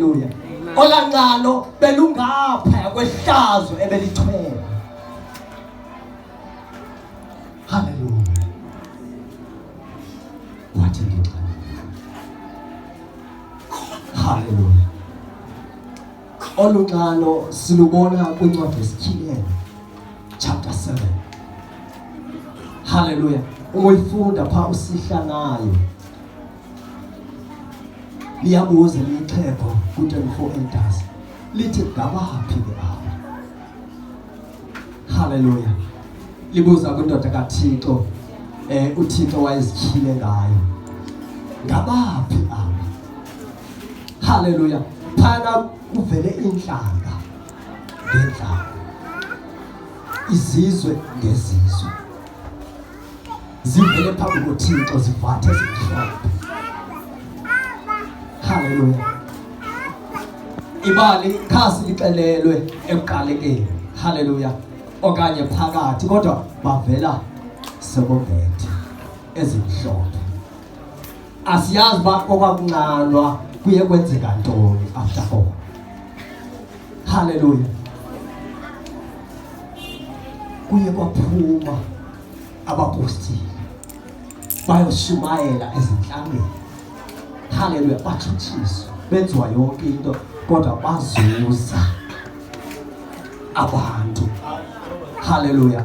Hallelujah. Olangano belungapha kwehlazo ebelithwele. Hallelujah. Wathi ngixa. Hallelujah. Olungano silubona kwincwadi yesiKhilelo chapter 7. Hallelujah. Uyifunda pha usihlanayo. Liyabuza lixhego ku-24 elders lithi ngabaphi ke aba. Hallelujah. Libuza kundoda kaThixo uThixo wayezikhile ngayo. Ngabaphi aba. Hallelujah. Phana uvele inhlanga ngenhlanga. Izizwe ngezizwe. Zivele phambi koThixo zivathe zimhlophe. Hallelujah. Ibali khasi lixelelwe ekuqalekeni. Hallelujah. Okanye phakathi kodwa bavela sebobethe ezimhlophe. Asiyazi bakwakunqanwa kuye kwenzeka ntoni after all. Hallelujah. Kuye kwaphuma abapostile bayoshumayela ezinhlangeni. Hallelujah. Bathutshiswa benziwa yonke into kodwa bazuza abantu. Hallelujah.